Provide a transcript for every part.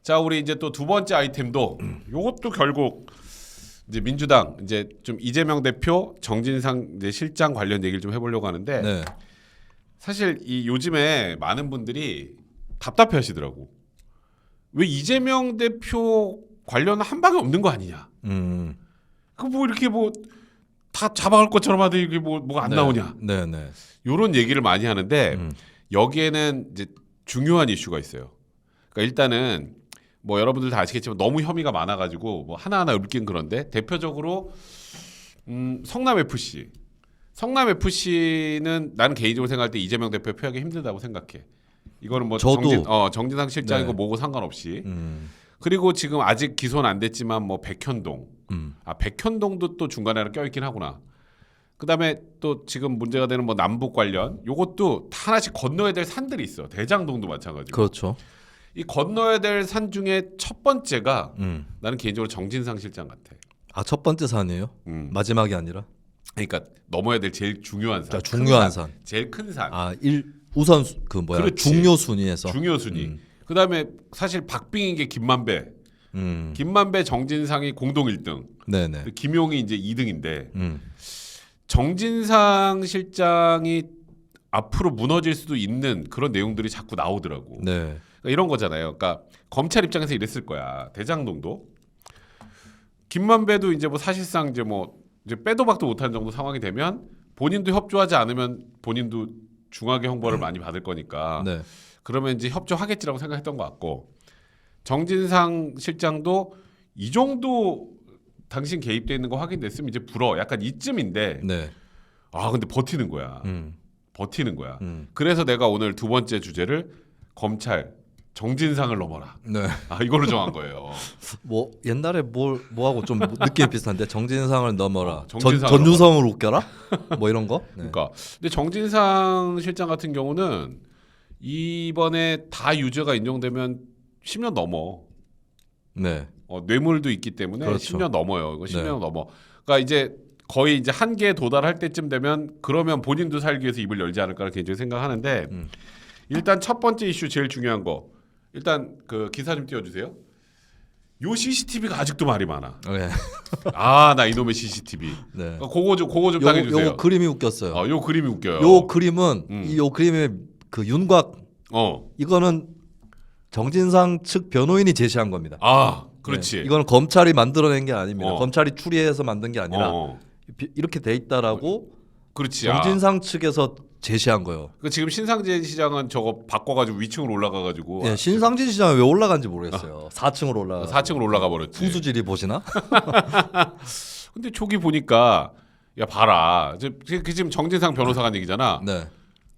자, 우리 이제 또 두 번째 아이템도 요것도 결국 이제 민주당 이제 좀 이재명 대표 정진상 이제 실장 관련 얘기를 좀 해보려고 하는데 네. 사실 이 요즘에 많은 분들이 답답해하시더라고. 왜 이재명 대표 관련 한 방에 없는 거 아니냐? 그 뭐 이렇게 뭐 다 잡아갈 것처럼 하더니 이게 뭐가 안 네. 나오냐? 네네. 요런 얘기를 많이 하는데 여기에는 이제 중요한 이슈가 있어요. 그러니까 일단은 뭐 여러분들 다 아시겠지만 너무 혐의가 많아가지고 뭐 하나하나 읊긴 그런데 대표적으로 성남 FC는 나는 개인적으로 생각할 때 이재명 대표 표하기 힘들다고 생각해. 이거는 뭐 저도. 정진상 실장이고 네. 뭐고 상관없이. 그리고 지금 아직 기소는 안 됐지만 뭐 백현동, 백현동도 또 중간에 하나 껴있긴 하구나. 그다음에 또 지금 문제가 되는 뭐 남북 관련 요것도 다 하나씩 건너야 될 산들이 있어. 대장동도 마찬가지고. 그렇죠. 이 건너야 될 산 중에 첫 번째가 나는 개인적으로 정진상 실장 같아. 아, 첫 번째 산이에요? 마지막이 아니라? 그러니까 넘어야 될 제일 중요한 산. 그러니까 중요한 산. 제일 큰 산. 아, 우선 그 뭐야? 그렇지. 중요 순위에서. 중요 순위. 그다음에 사실 박빙인 게 김만배. 김만배 정진상이 공동 1등. 네네. 김용이 이제 2등인데 정진상 실장이 앞으로 무너질 수도 있는 그런 내용들이 자꾸 나오더라고. 네. 그러니까 이런 거잖아요. 그러니까 검찰 입장에서 이랬을 거야. 대장동도 김만배도 이제 뭐 사실상 이제 뭐 이제 빼도 박도 못하는 정도 상황이 되면 본인도 협조하지 않으면 본인도 중하게 형벌을 많이 받을 거니까 네. 그러면 이제 협조하겠지라고 생각했던 것 같고 정진상 실장도 이 정도 당신 개입돼 있는 거 확인됐으면 이제 불어 약간 이쯤인데 네. 아 근데 버티는 거야. 버티는 거야. 음. 그래서 내가 오늘 두 번째 주제를 검찰 정진상을 넘어라. 네. 아 이걸로 정한 거예요. 뭐 옛날에 뭐하고 좀 느낌 비슷한데 정진상을 넘어라. 정진상을 전유성을 웃겨라? 뭐 이런 거? 네. 그러니까 근데 정진상 실장 같은 경우는 이번에 다 유죄가 인정되면 10년 넘어. 네. 뇌물도 있기 때문에 그렇죠. 10년 넘어요. 이거 10년 네. 넘어. 그러니까 이제 거의 이제 한계에 도달할 때쯤 되면 그러면 본인도 살기 위해서 입을 열지 않을까 개인적으로 생각하는데 일단 첫 번째 이슈 제일 중요한 거 일단 그 기사 좀 띄워주세요. 요 CCTV가 아직도 말이 많아. 네. 아 나 이놈의 CCTV. 네. 그거 좀 당해주세요. 요 그림이 웃겼어요. 요 그림이 웃겨요. 요 그림은 요 그림의 그 윤곽 이거는 정진상 측 변호인이 제시한 겁니다. 아 그렇지. 네. 이거는 검찰이 만들어낸 게 아닙니다. 어. 검찰이 추리해서 만든 게 아니라 이렇게 돼 있다라고 그렇지. 정진상 측에서 제시한 거예요. 그 지금 신상진 시장은 저거 바꿔가지고 위층으로 올라가가지고 예, 신상진 시장은 왜 올라간지 모르겠어요. 4층으로 올라가. 4층으로 올라가 버렸지. 풍수지리 보시나? 근데 초기 보니까 야 봐라. 지금 정진상 변호사가 한 얘기잖아. 네.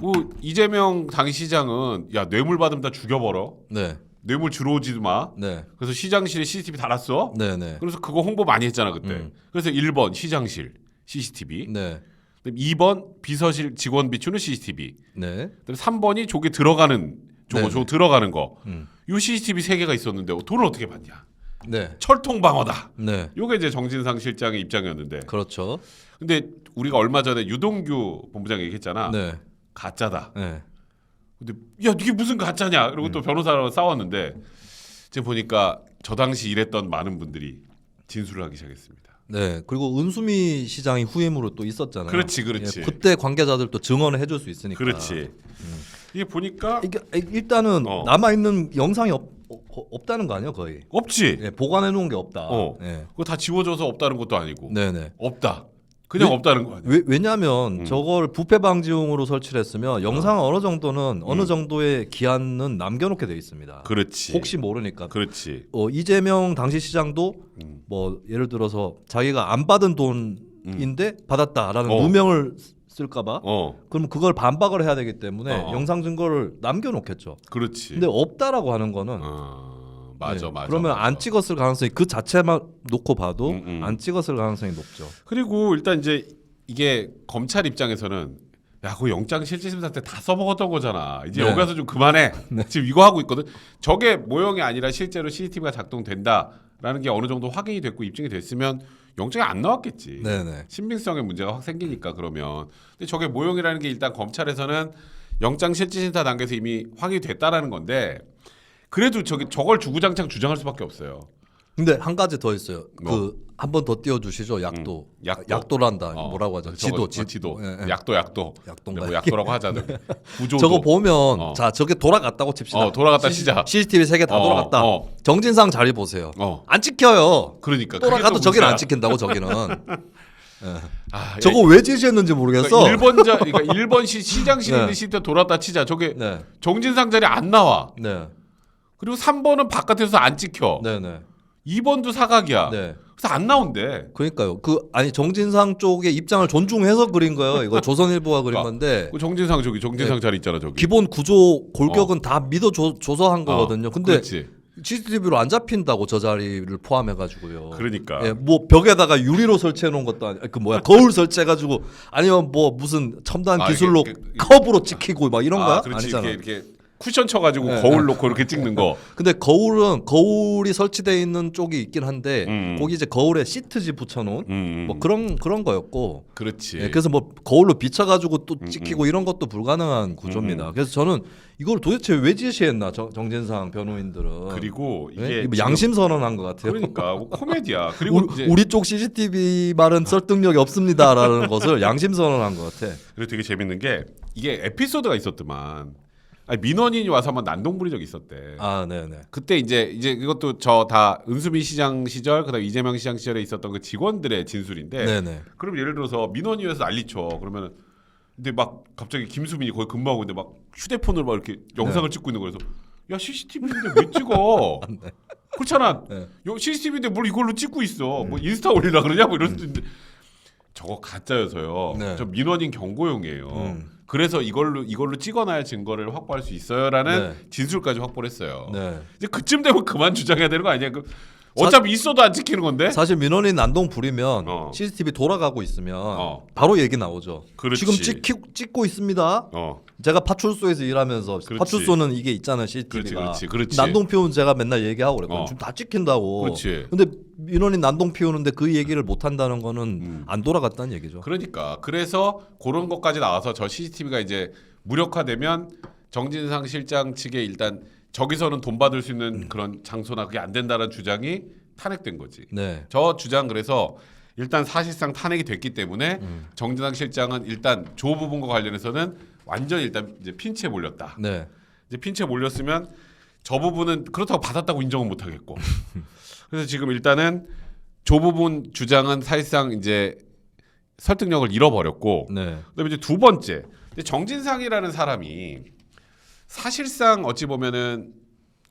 뭐 이재명 당시장은 야 뇌물 받으면 다 죽여버려. 네. 뇌물 들어오지도 마. 네. 그래서 시장실에 CCTV 달았어. 네, 네. 그래서 그거 홍보 많이 했잖아 그때. 그래서 1번 시장실 CCTV. 네. 2번 비서실 직원 비추는 CCTV. 네. 3번이 저게 들어가는 네네. 저거 들어가는 거. 요 CCTV 3개가 있었는데 돈을 어떻게 받냐? 네. 철통 방어다. 네. 요게 이제 정진상 실장의 입장이었는데. 그렇죠. 근데 우리가 얼마 전에 유동규 본부장 얘기했잖아. 네. 가짜다. 네. 근데 야 이게 무슨 가짜냐? 그리고 또 변호사랑 싸웠는데 지금 보니까 저 당시 일했던 많은 분들이 진술을 하기 시작했습니다. 네. 그리고 은수미 시장이 후임으로 또 있었잖아요. 그렇지. 예, 그때 관계자들도 증언을 해줄 수 있으니까. 그렇지. 이게 보니까 이게 일단은 남아 있는 영상이 없다는 거 아니에요, 거의. 없지. 예, 보관해 놓은 게 없다. 예. 그거 다 지워져서 없다는 것도 아니고. 네네. 없다. 그냥 없다는 거 아니야. 왜냐하면 저걸 부패 방지용으로 설치를 했으면 영상은 어느 정도는 어느 정도의 기한은 남겨놓게 돼 있습니다. 그렇지. 혹시 모르니까. 그렇지. 이재명 당시 시장도 뭐 예를 들어서 자기가 안 받은 돈인데 받았다라는 누명을 쓸까봐 그럼 그걸 반박을 해야 되기 때문에 영상 증거를 남겨놓겠죠. 그렇지. 근데 없다라고 하는 거는 맞아. 그러면 안 찍었을 가능성이 그 자체만 놓고 봐도 안 찍었을 가능성이 높죠. 그리고 일단 이제 이게 검찰 입장에서는 야, 그 영장 실질심사 때 다 써먹었던 거잖아. 이제 네. 여기 가서 좀 그만해. 지금 이거 하고 있거든. 저게 모형이 아니라 실제로 CCTV가 작동된다라는 게 어느 정도 확인이 됐고 입증이 됐으면 영장이 안 나왔겠지. 네네. 신빙성의 문제가 확 생기니까 그러면. 근데 저게 모형이라는 게 일단 검찰에서는 영장실질심사 단계에서 이미 확인이 됐다라는 건데 그래도 저걸 주구장창 주장할 수밖에 없어요. 근데 한 가지 더 있어요. 뭐? 그 한 번 더 띄워주시죠. 약도. 약도. 약도란다. 뭐라고 하죠? 지도. 예, 예. 약도. 약도인가요? 뭐 약도라고 하자. 구조도. 저거 보면 자 저게 돌아갔다고 칩시다. 돌아갔다 치자. CCTV 3개 다 돌아갔다. 정진상 자리 보세요. 안 찍혀요. 그러니까 돌아가도 저기는 안 찍힌다고 저기는. 아, 저거 왜 지시했는지 모르겠어. 그러니까 1번 시장실에 있는 시트 돌았다 치자. 저게 정진상 자리 안 나와. 네. 그리고 3번은 바깥에서 안 찍혀. 네네. 2번도 사각이야. 네. 그래서 안 나온대. 그러니까요. 아니 정진상 쪽의 입장을 존중해서 그린 거예요. 이거 조선일보가 그린 건데. 정진상 자리 있잖아 저기. 기본 구조 골격은 다 믿어 줘서 한 거거든요. 근데 그렇지. CCTV로 안 잡힌다고 저 자리를 포함해가지고요. 그러니까. 예, 뭐 벽에다가 유리로 설치해 놓은 것도 아니, 거울 설치해가지고 아니면 뭐 무슨 첨단 기술로 컵으로 찍히고 막 이런 거야? 그렇지. 아니잖아. 이렇게 쿠션 쳐가지고 거울 놓고 이렇게 찍는 거. 근데 거울이 설치돼 있는 쪽이 있긴 한데 거기 이제 거울에 시트지 붙여놓은 뭐 그런 거였고. 그렇지. 예, 그래서 뭐 거울로 비춰가지고 또 찍히고 이런 것도 불가능한 구조입니다. 그래서 저는 이걸 도대체 왜 지시했나 정진상 변호인들은. 그리고 이게 뭐 양심 선언한 것 같아요. 그러니까 뭐 코미디야. 그리고 우리 쪽 CCTV 말은 설득력이 없습니다라는 것을 양심 선언한 것 같아. 그리고 되게 재밌는 게 이게 에피소드가 있었더만. 민원인이 와서 한번 난동 부린 적이 있었대. 아, 네네. 그때 이제 이것도 저 다 은수미 시장 시절, 그다음 이재명 시장 시절에 있었던 그 직원들의 진술인데. 네네. 그럼 예를 들어서 민원인에서 난리쳐. 그러면 근데 막 갑자기 김수민이 거기 근무하고 있는데 막 휴대폰으로 막 이렇게 영상을 찍고 있는 거여서 야 CCTV인데 왜 찍어? 네. 그렇잖아. CCTV인데 뭘 이걸로 찍고 있어? 뭐 인스타 올리려 그러냐? 뭐 이럴 수도 있는데 저거 가짜여서요. 네. 저 민원인 경고용이에요. 그래서 이걸로 찍어놔야 증거를 확보할 수 있어요라는 진술까지 확보를 했어요. 네. 이제 그쯤 되면 그만 주장해야 되는 거 아니야? 어차피 있어도 안 찍히는 건데. 사실 민원인 난동 부리면 CCTV 돌아가고 있으면 바로 얘기 나오죠. 그렇지. 지금 찍고 있습니다. 제가 파출소에서 일하면서 그렇지. 파출소는 이게 있잖아요, CCTV가. 그렇지. 난동 피우는 제가 맨날 얘기하고 그랬거든요. 지금 다 찍힌다고. 그렇지. 근데 민원인 난동 피우는데 그 얘기를 못 한다는 거는 안 돌아갔다는 얘기죠. 그러니까 그래서 그런 것까지 나와서 저 CCTV가 이제 무력화되면 정진상 실장 측에 일단 저기서는 돈 받을 수 있는 그런 장소나 그게 안 된다는 주장이 탄핵된 거지. 네. 저 주장 그래서 일단 사실상 탄핵이 됐기 때문에 정진상 실장은 일단 조 부분과 관련해서는 완전 일단 이제 핀치에 몰렸다. 네. 이제 핀치에 몰렸으면 저 부분은 그렇다고 받았다고 인정은 못 하겠고. 그래서 지금 일단은 조 부분 주장은 사실상 이제 설득력을 잃어버렸고. 네. 그다음에 이제 두 번째. 근데 정진상이라는 사람이 사실상 어찌 보면은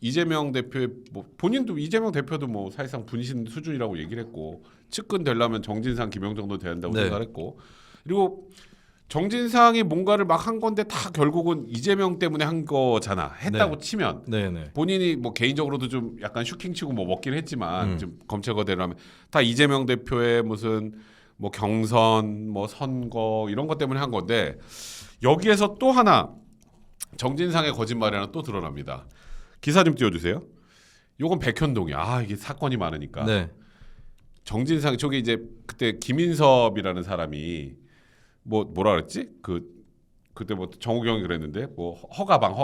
이재명 대표의 뭐 본인도 이재명 대표도 뭐 사실상 분신 수준이라고 얘기를 했고 측근 되려면 정진상 김영 정도 돼야 한다고 생각했고 그리고 정진상이 뭔가를 막 한 건데 다 결국은 이재명 때문에 한 거잖아. 했다고 치면 본인이 뭐 개인적으로도 좀 약간 슈킹치고 뭐 먹긴 했지만 좀 검찰 거대로하면 다 이재명 대표의 무슨 뭐 경선 뭐 선거 이런 것 때문에 한 건데 여기에서 또 하나 정진상의 거짓말이 하나 또 드러납니다. 기사 좀 띄워주세요. 요건 백현동이야. 이게 사건이 많으니까. 정진상 저기 이제 그때 김인섭이라는 사람이 뭐라 그랬지? 그때 뭐 정우경이 그랬는데 뭐 허가방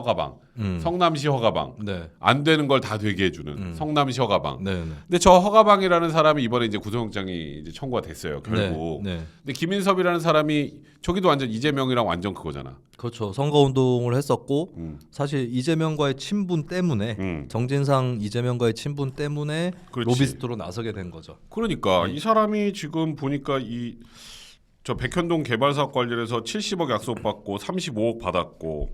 성남시 허가방 안 되는 걸 다 되게 해주는 성남시 허가방. 근데 저 허가방이라는 사람이 이번에 이제 구속영장이 이제 청구가 됐어요 결국. 근데 김인섭이라는 사람이 저기도 완전 이재명이랑 완전 그거잖아. 그렇죠. 선거운동을 했었고 사실 이재명과의 친분 때문에 정진상 이재명과의 친분 때문에 로비스트로 나서게 된 거죠. 그러니까 이 사람이 지금 보니까 저 백현동 개발 사업 관련해서 70억 약속 받고 35억 받았고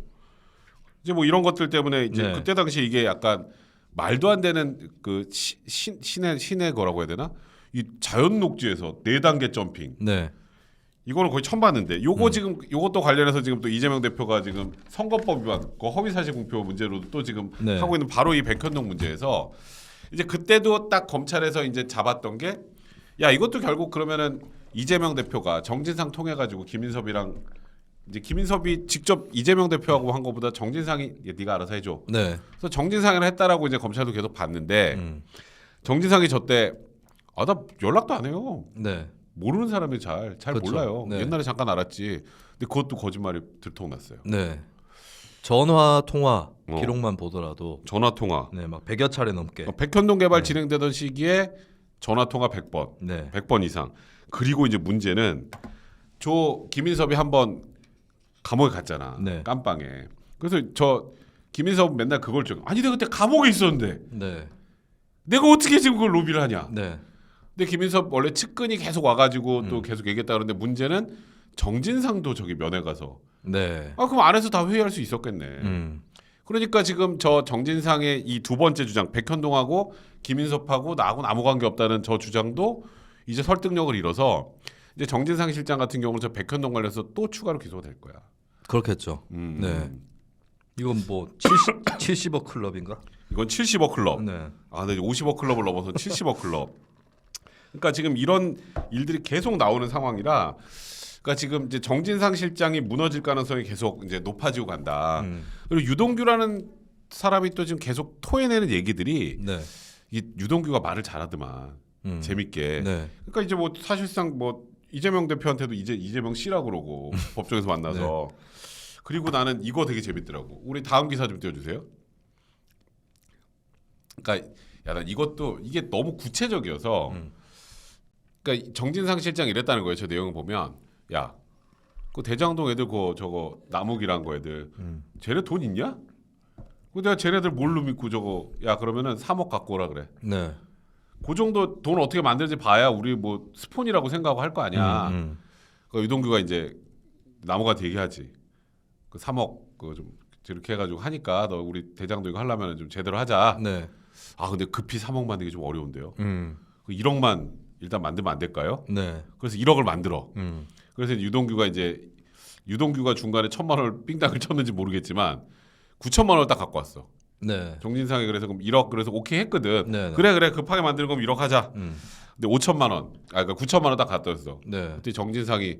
이제 뭐 이런 것들 때문에 이제 그때 당시 이게 약간 말도 안 되는 그 신의 거라고 해야 되나? 이 자연 녹지에서 4단계 점핑. 이거는 거의 처음 봤는데 지금 요것도 관련해서 지금 또 이재명 대표가 지금 선거법 위반, 허위사실 공표 문제로도 또 지금 하고 있는 바로 이 백현동 문제에서 이제 그때도 딱 검찰에서 이제 잡았던 게 야 이것도 결국 그러면은 이재명 대표가 정진상 통해 가지고 김인섭이랑 이제 김인섭이 직접 이재명 대표하고 한 것보다 정진상이 네가 알아서 해줘. 그래서 정진상이랑 했다라고 이제 검찰도 계속 봤는데 정진상이 저때 나 연락도 안 해요. 모르는 사람이 잘 그렇죠. 몰라요. 옛날에 잠깐 알았지. 근데 그것도 거짓말이 들통났어요. 전화 통화 기록만 보더라도 전화 통화. 네, 막 100여 차례 넘게. 백현동 개발 진행되던 시기에 전화 통화 100번. 네. 100번 이상. 그리고 이제 문제는 김인섭이 한번 감옥에 갔잖아. 네. 깜빵에. 그래서 김인섭 맨날 그걸 아니 내가 그때 감옥에 있었는데. 네. 내가 어떻게 지금 그걸 로비를 하냐. 네. 근데 김인섭 원래 측근이 계속 와가지고 또 계속 얘기했다 그러는데 문제는 정진상도 저기 면회 가서 네. 그럼 안에서 다 회의할 수 있었겠네. 그러니까 지금 저 정진상의 이 두 번째 주장 백현동하고 김인섭하고 나하고는 아무 관계 없다는 저 주장도 이제 설득력을 잃어서 이제 정진상 실장 같은 경우는 저 백현동 관련해서 또 추가로 기소가 될 거야. 그렇겠죠. 네. 이건 뭐 70억 클럽인가? 이건 70억 클럽. 네. 근데 50억 클럽을 넘어서 70억 클럽. 그러니까 지금 이런 일들이 계속 나오는 상황이라, 그러니까 지금 이제 정진상 실장이 무너질 가능성이 계속 이제 높아지고 간다. 그리고 유동규라는 사람이 또 지금 계속 토해내는 얘기들이 네. 이 유동규가 말을 잘하더만 재밌게. 네. 그러니까 이제 뭐 사실상 뭐 이재명 대표한테도 이제 이재명 씨라고 그러고 법정에서 만나서. 네. 그리고 나는 이거 되게 재밌더라고. 우리 다음 기사 좀 띄워주세요. 그러니까 난 이것도 이게 너무 구체적이어서. 그러니까 정진상 실장 이랬다는 거예요. 저 내용을 보면 야, 그 대장동 애들 저거 나무기란 거 애들 쟤네 돈 있냐? 그 내가 쟤네들 뭘로 믿고 저거 야 그러면은 3억 갖고 오라 그래. 네. 그 정도 돈 어떻게 만들지 봐야 우리 뭐 스폰이라고 생각하고 할 거 아니야. 그 유동규가 이제 나무한테 얘기하지. 그 3억 그 좀 이렇게 해가지고 하니까 너 우리 대장동 이거 하려면 좀 제대로 하자. 네. 근데 급히 3억 만들기 좀 어려운데요. 그 1억만 일단 만들면 안 될까요? 네. 그래서 1억을 만들어. 그래서 유동규가 중간에 1,000만 원을 삥땅을 쳤는지 모르겠지만 9천만 원을 딱 갖고 왔어. 네. 정진상이 그래서 그럼 1억 그래서 오케이 했거든. 네. 그래 급하게 만드는 거면 1억 하자. 근데 5천만 원, 그러니까 9천만 원 딱 갖다 줬어. 네. 그때 정진상이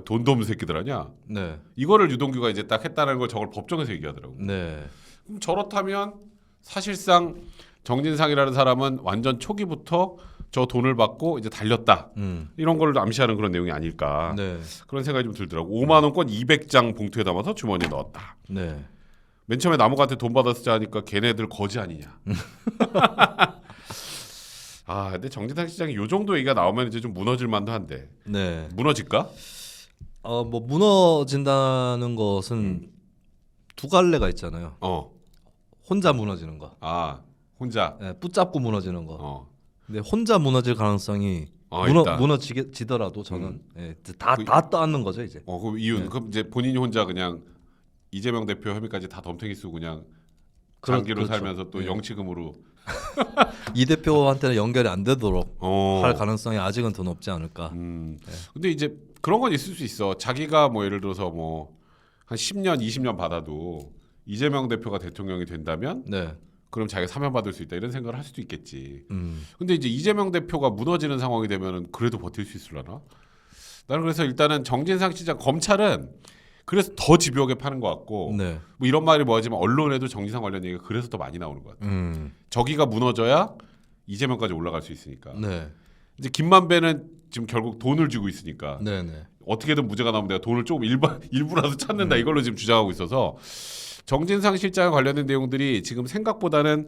돈도 없는 새끼들 아니야. 네. 이거를 유동규가 이제 딱 했다는 걸 저걸 법정에서 얘기하더라고. 네. 그럼 저렇다면 사실상 정진상이라는 사람은 완전 초기부터 저 돈을 받고 이제 달렸다. 이런 걸 암시하는 그런 내용이 아닐까. 네. 그런 생각이 좀 들더라고. 5만 원권 200장 봉투에 담아서 주머니에 넣었다. 네. 맨 처음에 나무한테 돈 받았을 하니까 걔네들 거지 아니냐. 근데 정진상 시장이 요 정도 얘기가 나오면 이제 좀 무너질 만도 한데. 네. 무너질까? 뭐 무너진다는 것은 두 갈래가 있잖아요. 혼자 무너지는 거. 혼자. 네, 붙잡고 무너지는 거. 근데 혼자 무너질 가능성이 무너지더라도 저는 다 떠안는 거죠 이제. 그 이유는 그럼 이제 본인이 혼자 그냥 이재명 대표 혐의까지 다 덤탱이 쓰고 그냥 장기로 그렇죠. 살면서 또 영치금으로 이 대표한테는 연결이 안 되도록 할 가능성이 아직은 더 높지 않을까. 근데 이제 그런 건 있을 수 있어. 자기가 뭐 예를 들어서 뭐 한 10년, 20년 받아도 이재명 대표가 대통령이 된다면 네. 그럼 자기가 사면 받을 수 있다 이런 생각을 할 수도 있겠지. 근데 이제 이재명 대표가 무너지는 상황이 되면은 그래도 버틸 수 있으려나? 나는 그래서 일단은 정진상 시장 검찰은 그래서 더 집요하게 파는 것 같고 네. 뭐 이런 말이 뭐하지만 언론에도 정진상 관련 얘기가 그래서 더 많이 나오는 것 같아. 저기가 무너져야 이재명까지 올라갈 수 있으니까. 네. 이제 김만배는 지금 결국 돈을 쥐고 있으니까 네네. 어떻게든 무죄가 나오면 내가 돈을 조금 일부라도 찾는다 이걸로 지금 주장하고 있어서 정진상 실장에 관련된 내용들이 지금 생각보다는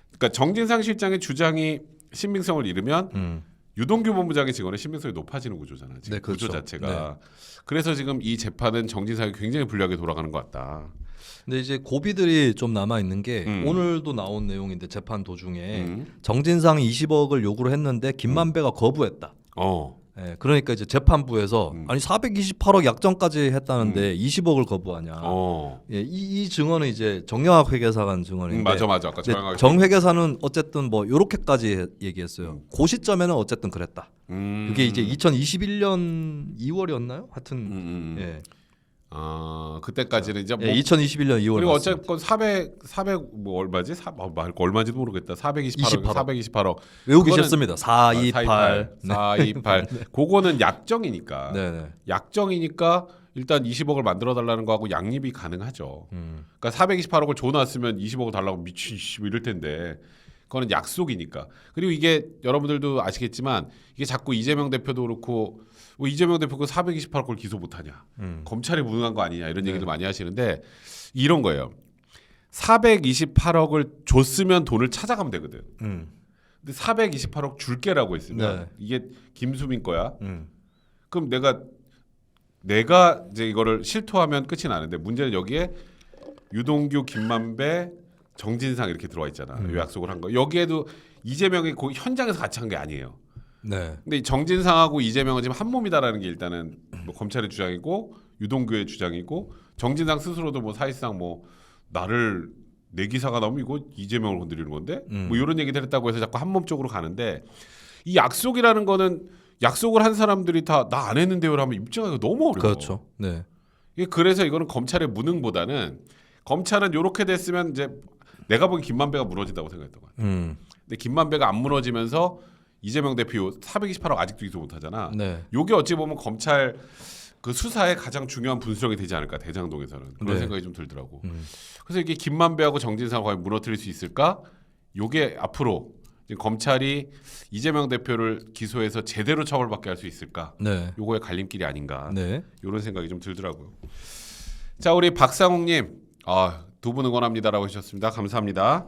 그러니까 정진상 실장의 주장이 신빙성을 잃으면 유동규 본부장의 직원의 신빙성이 높아지는 구조잖아. 지금 네, 그렇죠. 구조 자체가. 그래서 지금 이 재판은 정진상이 굉장히 불리하게 돌아가는 것 같다. 근데 이제 고비들이 좀 남아 있는 게 오늘도 나온 내용인데 재판 도중에 정진상이 20억을 요구를 했는데 김만배가 거부했다. 네, 그러니까 이제 재판부에서 아니 428억 약정까지 했다는데 20억을 거부하냐. 이 증언은 이제 정영학 회계사가 한 증언인데. 맞아. 아까 정 회계사는 어쨌든 뭐 요렇게까지 얘기했어요. 그 시점에는 어쨌든 그랬다. 그게 이제 2021년 2월이었나요? 하여튼 예. 그때까지는 이제 뭐 2021년 2월. 그리고 어쨌건 400 뭐 얼마지? 얼마지도 모르겠다. 428억. 외우기 쉽습니다. 428. 428. 그거는 약정이니까. 네네. 약정이니까 일단 20억을 만들어 달라는 거하고 양립이 가능하죠. 그러니까 428억을 줘놨으면 20억을 달라고 미친 이럴 텐데. 그거는 약속이니까. 그리고 이게 여러분들도 아시겠지만 이게 자꾸 이재명 대표도 그렇고 뭐 이재명 대표가 428억 기소 못하냐, 검찰이 무능한 거 아니냐 이런 얘기도 많이 하시는데 이런 거예요. 428억을 줬으면 돈을 찾아가면 되거든. 근데 428억 줄게라고 했으면 이게 김수민 거야. 그럼 내가 이제 이거를 실토하면 끝이 나는데 문제는 여기에 유동규, 김만배, 정진상 이렇게 들어와 있잖아. 요 약속을 한 거. 여기에도 이재명이 그 현장에서 같이 한 게 아니에요. 네. 근데 이 정진상하고 이재명은 지금 한 몸이다라는 게 일단은 뭐 검찰의 주장이고 유동규의 주장이고 정진상 스스로도 뭐 사실상 뭐 나를 내 기사가 나오면 이거 이재명을 건드리는 건데 뭐 이런 얘기를 했다고 해서 자꾸 한 몸 쪽으로 가는데 이 약속이라는 거는 약속을 한 사람들이 다 나 안 했는데요를 하면 입증하기가 너무 어려워. 그렇죠. 네. 그래서 이거는 검찰의 무능보다는 검찰은 이렇게 됐으면 이제 내가 보기엔 김만배가 무너진다고 생각했던 거야. 근데 김만배가 안 무너지면서 이재명 대표 428억 아직도 기소 못하잖아. 네. 이게 어찌 보면 검찰 그 수사에 가장 중요한 분수령이 되지 않을까 대장동에서는 그런 네. 생각이 좀 들더라고. 그래서 이게 김만배하고 정진상을 과연 무너뜨릴 수 있을까? 이게 앞으로 검찰이 이재명 대표를 기소해서 제대로 처벌받게 할 수 있을까? 네. 요거의 갈림길이 아닌가? 네. 이런 생각이 좀 들더라고요. 자, 우리 박상욱님, 두 분 응원합니다라고 하셨습니다. 감사합니다.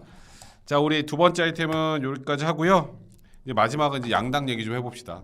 자, 우리 두 번째 아이템은 여기까지 하고요. 이제 마지막은 이제 양당 얘기 좀 해봅시다.